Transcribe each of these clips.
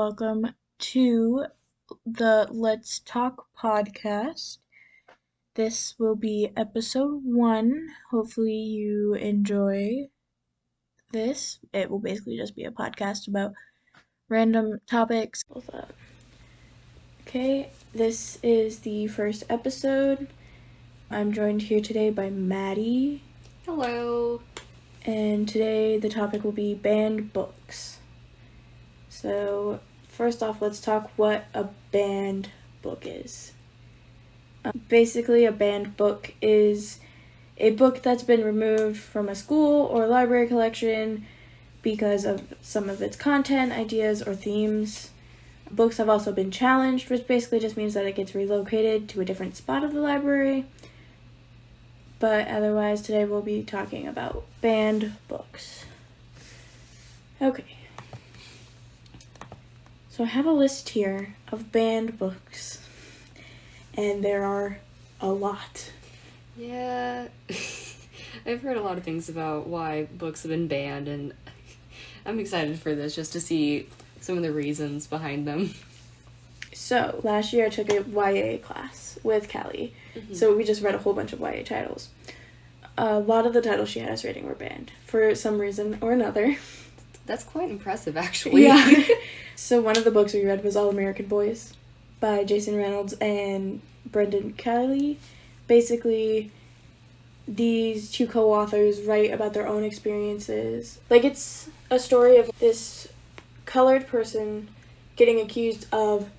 welcome to the Let's Talk podcast. This will be episode 1. Hopefully, you enjoy this. It will basically just be a podcast about random topics. Okay, this is the first episode. I'm joined here today by Maddie. Hello. And today the topic will be banned books. So, first off, let's talk what a banned book is. Basically, a banned book is a book that's been removed from a school or library collection because of some of its content, ideas, or themes. Books have also been challenged, which basically just means that it gets relocated to a different spot of the library. But otherwise, today we'll be talking about banned books. Okay. So I have a list here of banned books, and there are a lot. Yeah, I've heard a lot of things about why books have been banned, and I'm excited for this just to see some of the reasons behind them. So, last year I took a YA class with Callie, so we just read a whole bunch of YA titles. A lot of the titles she had us reading were banned, for some reason or another. That's quite impressive, actually. Yeah. So one of the books we read was All American Boys by Jason Reynolds and Brendan Kelly. Basically, these two co-authors write about their own experiences. Like, it's a story of this colored person getting accused of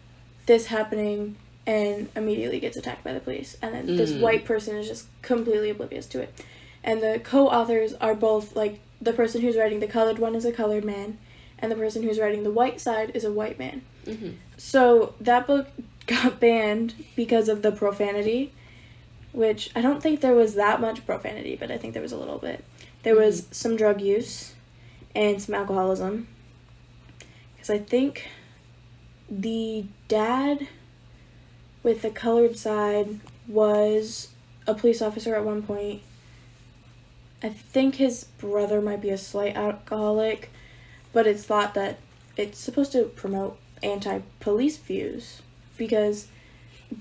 this happening and immediately gets attacked by the police. And then this white person is just completely oblivious to it. And the co-authors are both, like, the person who's writing the colored one is a colored man, and the person who's writing the white side is a white man. So that book got banned because of the profanity, which I don't think there was that much profanity, but I think there was a little bit. There was some drug use and some alcoholism. Because I think the dad with the colored side was a police officer at one point. I think his brother might be a slight alcoholic, but it's thought that it's supposed to promote anti-police views, because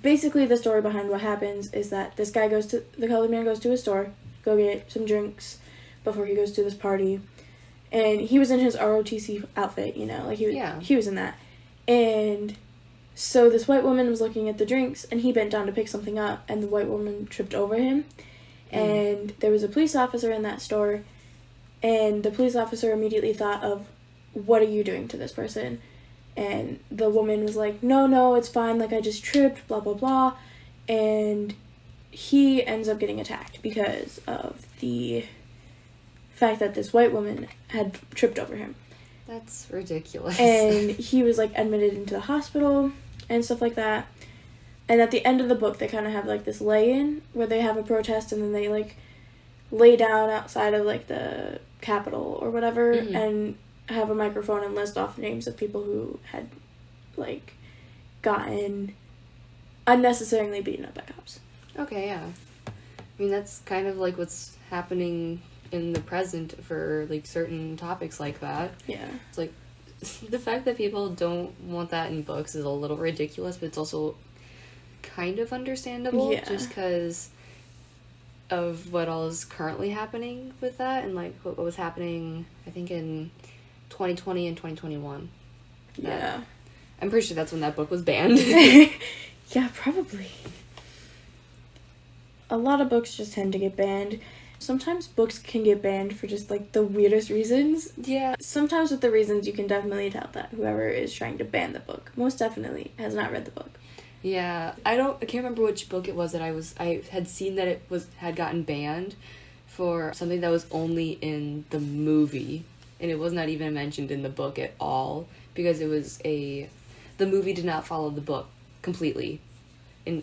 basically the story behind what happens is that the colored man goes to a store, go get some drinks before he goes to this party, and he was in his ROTC outfit, like he was in that, and so this white woman was looking at the drinks, and he bent down to pick something up, and the white woman tripped over him. And there was a police officer in that store, and the police officer immediately thought of, what are you doing to this person? And the woman was like, no, it's fine, like, I just tripped, blah, blah, blah. And he ends up getting attacked because of the fact that this white woman had tripped over him. That's ridiculous. And he was, like, admitted into the hospital and stuff like that. And at the end of the book, they kind of have, like, this lay-in where they have a protest, and then they, like, lay down outside of, like, the Capitol or whatever and have a microphone and list off names of people who had, like, gotten unnecessarily beaten up by cops. Okay, yeah. I mean, that's kind of, like, what's happening in the present for, like, certain topics like that. Yeah. It's, like, the fact that people don't want that in books is a little ridiculous, but it's also kind of understandable, just because of what all is currently happening with that, and like what was happening I think in 2020 and 2021. I'm pretty sure that's when that book was banned. Yeah, probably. A lot of books just tend to get banned. Sometimes books can get banned for just, like, the weirdest reasons. Yeah. Sometimes with the reasons you can definitely tell that whoever is trying to ban the book most definitely has not read the book. Yeah, I can't remember which book it was that I had seen that it had gotten banned for something that was only in the movie, and it was not even mentioned in the book at all, because the movie did not follow the book completely, and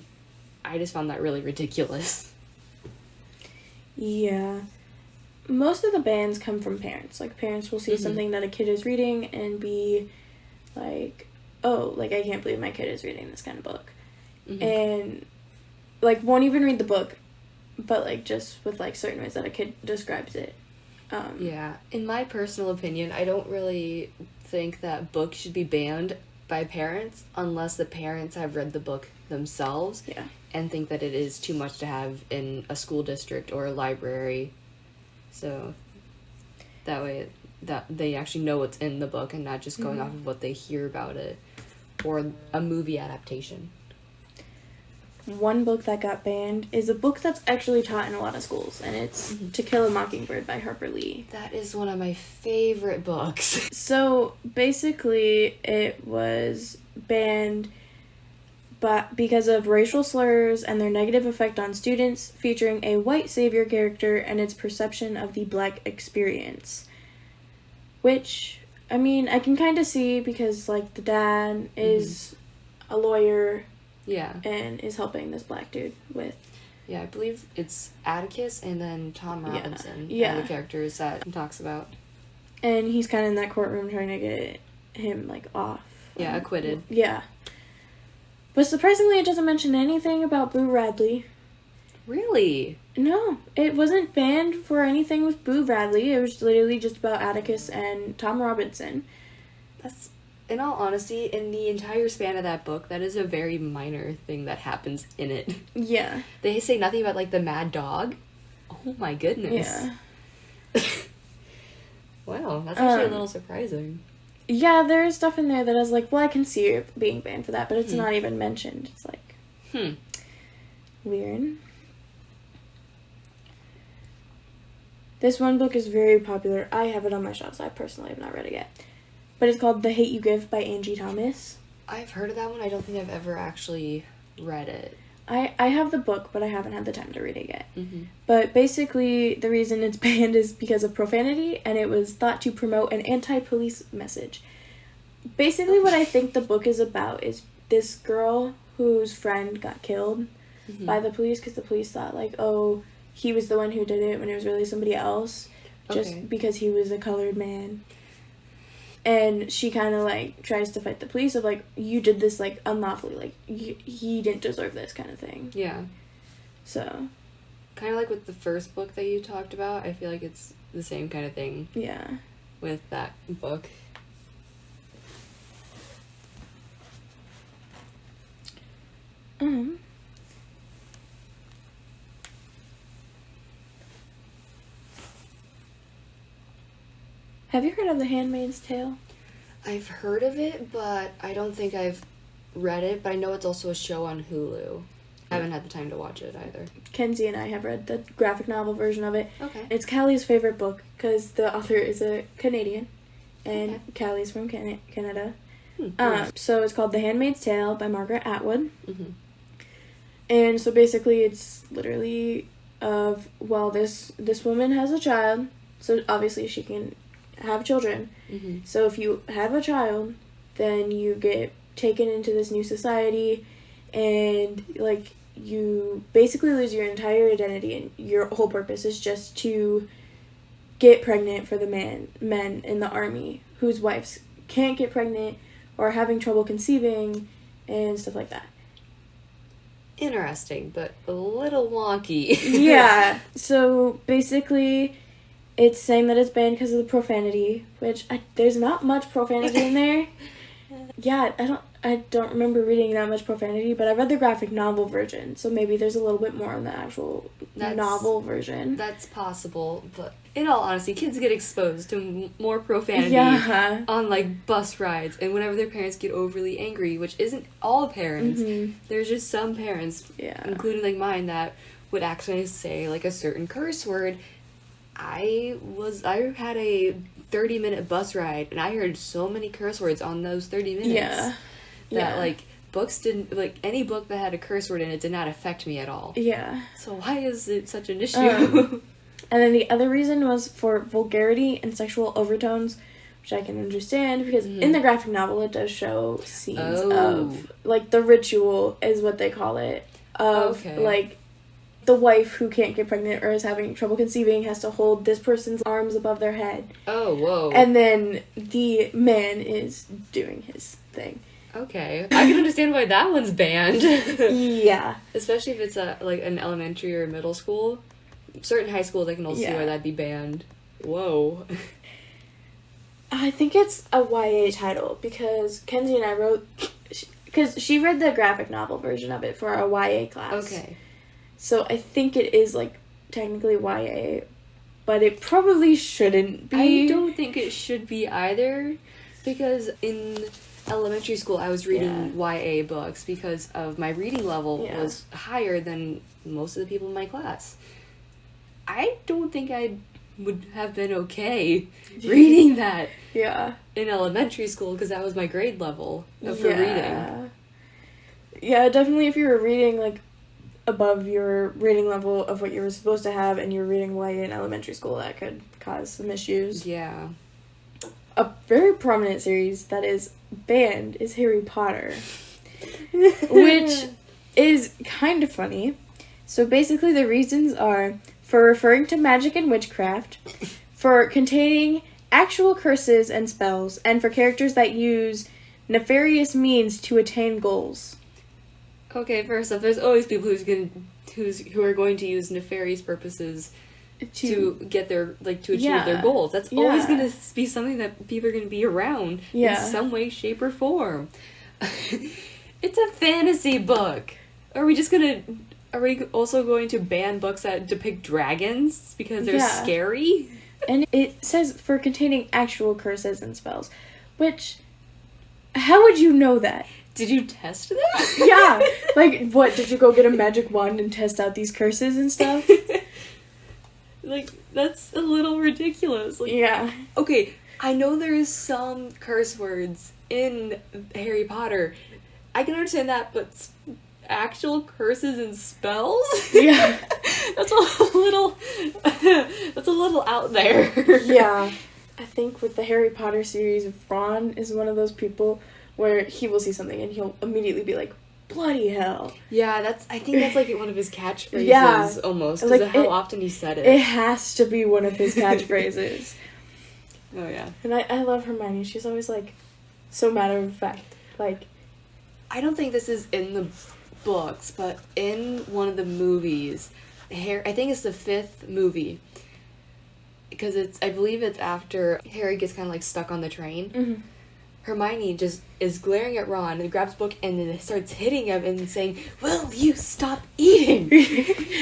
I just found that really ridiculous. Yeah. Most of the bans come from parents. Like, parents will see something that a kid is reading and be like, oh, like, I can't believe my kid is reading this kind of book. And, like, won't even read the book, but, like, just with, like, certain ways that a kid describes it. Yeah. In my personal opinion, I don't really think that books should be banned by parents unless the parents have read the book themselves and think that it is too much to have in a school district or a library. So that way that they actually know what's in the book and not just going off of what they hear about it or a movie adaptation. One book that got banned is a book that's actually taught in a lot of schools, and it's To Kill a Mockingbird by Harper Lee. That is one of my favorite books. So basically it was banned because of racial slurs and their negative effect on students, featuring a white savior character and its perception of the black experience. Which, I mean, I can kind of see because, like, the dad is a lawyer and is helping this black dude with... Yeah, I believe it's Atticus and then Tom Robinson are the characters that he talks about. And he's kind of in that courtroom trying to get him, like, off. Yeah, acquitted. Yeah. But surprisingly, it doesn't mention anything about Boo Radley. Really? No, it wasn't banned for anything with Boo Radley. It was literally just about Atticus and Tom Robinson. That's, in all honesty, in the entire span of that book, that is a very minor thing that happens in it. Yeah. They say nothing about, like, the mad dog. Oh my goodness. Yeah. Wow, that's actually a little surprising. Yeah, there is stuff in there that is like, well, I can see it being banned for that, but it's not even mentioned. It's like, weird. This one book is very popular. I have it on my shelves. I personally have not read it yet. But it's called The Hate You Give by Angie Thomas. I've heard of that one. I don't think I've ever actually read it. I have the book, but I haven't had the time to read it yet. But basically, the reason it's banned is because of profanity, and it was thought to promote an anti-police message. Basically, what I think the book is about is this girl whose friend got killed by the police, because the police thought, like, oh, he was the one who did it when it was really somebody else, just because he was a colored man. And she kind of, like, tries to fight the police of, like, you did this, like, unlawfully. Like, he didn't deserve this kind of thing. Yeah. So. Kind of like with the first book that you talked about. I feel like it's the same kind of thing. Yeah. With that book. Have you heard of The Handmaid's Tale? I've heard of it, but I don't think I've read it, but I know it's also a show on Hulu. I haven't had the time to watch it either. Kenzie and I have read the graphic novel version of it. Okay. It's Callie's favorite book because the author is a Canadian, and Callie's from Canada. So it's called The Handmaid's Tale by Margaret Atwood. And so basically it's literally of, well, this woman has a child, so obviously she can have children. So if you have a child, then you get taken into this new society, and, like, you basically lose your entire identity, and your whole purpose is just to get pregnant for the men in the army whose wives can't get pregnant or are having trouble conceiving and stuff like that. Interesting, but a little wonky. Yeah. So basically, it's saying that it's banned because of the profanity, which there's not much profanity in there. Yeah, I don't remember reading that much profanity, but I read the graphic novel version, so maybe there's a little bit more in the actual novel version. That's possible, but in all honesty, kids get exposed to more profanity on, like, bus rides, and whenever their parents get overly angry, which isn't all parents. There's just some parents, including, like, mine, that would accidentally say, like, a certain curse word. I had a 30-minute bus ride, and I heard so many curse words on those 30 minutes that, like, books didn't, like, any book that had a curse word in it did not affect me at all. Yeah. So why is it such an issue? And then the other reason was for vulgarity and sexual overtones, which I can understand, because in the graphic novel it does show scenes of, like, the ritual is what they call it, of, like, the wife who can't get pregnant or is having trouble conceiving has to hold this person's arms above their head. Oh, whoa. And then the man is doing his thing. Okay. I can understand why that one's banned. Yeah. Especially if it's like an elementary or middle school. Certain high schools I can also see why that'd be banned. Whoa. I think it's a YA title because Kenzie and I wrote... Because she read the graphic novel version of it for our YA class. Okay. So I think it is, like, technically YA, but it probably shouldn't be. I don't think it should be either, because in elementary school I was reading YA books because of my reading level was higher than most of the people in my class. I don't think I would have been okay reading that in elementary school because that was my grade level for reading. Yeah, definitely if you were reading, like, above your reading level of what you were supposed to have and you're reading YA in elementary school, that could cause some issues. Yeah. A very prominent series that is banned is Harry Potter, which is kind of funny. So basically the reasons are for referring to magic and witchcraft, for containing actual curses and spells, and for characters that use nefarious means to attain goals. Okay, first off, there's always people who are going to use nefarious purposes to get their, like, to achieve their goals. That's always going to be something that people are going to be around in some way, shape, or form. It's a fantasy book. Are we also going to ban books that depict dragons because they're scary? And it says for containing actual curses and spells, which, how would you know that? Did you test that? Yeah. Like, what, did you go get a magic wand and test out these curses and stuff? Like, that's a little ridiculous. Like, yeah. Okay, I know there is some curse words in Harry Potter. I can understand that, but actual curses and spells? Yeah. That's a little out there. Yeah. I think with the Harry Potter series, Ron is one of those people where he will see something and he'll immediately be like, bloody hell. Yeah, I think that's like one of his catchphrases almost, because of how often he said it. It has to be one of his catchphrases. Oh, yeah. And I love Hermione. She's always, like, so matter of fact. Like, I don't think this is in the books, but in one of the movies, I think it's the 5th movie, because I believe it's after Harry gets kind of, like, stuck on the train. Mm-hmm. Hermione just is glaring at Ron and grabs a book and then starts hitting him and saying, "Will you stop eating?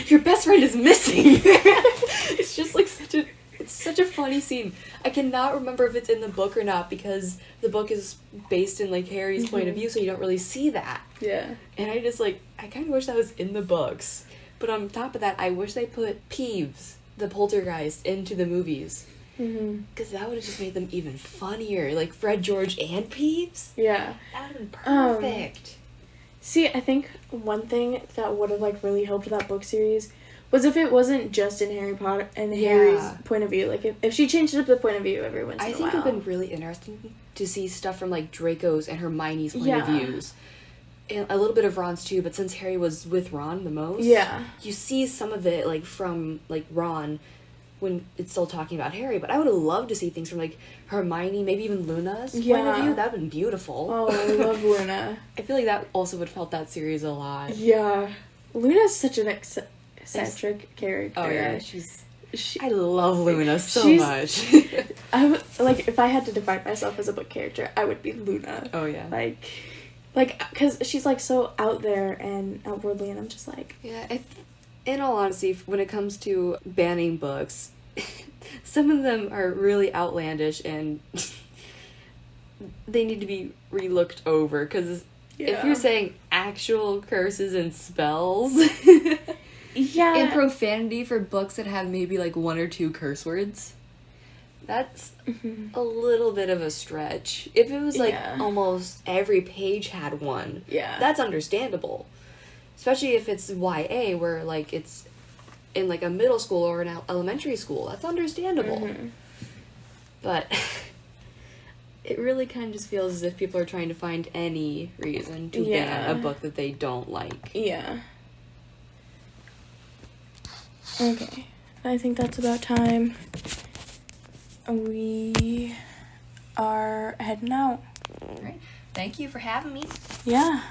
Your best friend is missing." It's just like such a funny scene. I cannot remember if it's in the book or not because the book is based in, like, Harry's point of view, so you don't really see that. Yeah. And I kind of wish that was in the books. But on top of that, I wish they put Peeves, the poltergeist, into the movies. Because that would have just made them even funnier. Like Fred, George, and Peeves? Yeah. That would have been perfect. See, I think one thing that would have, like, really helped that book series was if it wasn't just in Harry Potter and Harry's point of view. Like, if she changed up the point of view every once in a while. I think it would have been really interesting to see stuff from, like, Draco's and Hermione's point of views. And a little bit of Ron's, too, but since Harry was with Ron the most, you see some of it, like, from, like, Ron when it's still talking about Harry, but I would have loved to see things from, like, Hermione, maybe even Luna's point of view. That would have been beautiful. Oh, I love Luna. I feel like that also would have helped that series a lot. Yeah. Luna's such an eccentric character. Oh, yeah. I love Luna so much. Like, if I had to define myself as a book character, I would be Luna. Oh, yeah. Like, because she's, like, so out there and outwardly, and I'm just like... Yeah, in all honesty, when it comes to banning books, some of them are really outlandish and they need to be re-looked over, because if you're saying actual curses and spells and profanity for books that have maybe, like, 1 or 2 curse words, that's a little bit of a stretch. If it was, like, almost every page had one, that's understandable. Especially if it's YA, where, like, it's in, like, a middle school or an elementary school. That's understandable. But it really kind of just feels as if people are trying to find any reason to ban a book that they don't like. Yeah. Okay. I think that's about time. We are heading out. All right. Thank you for having me. Yeah.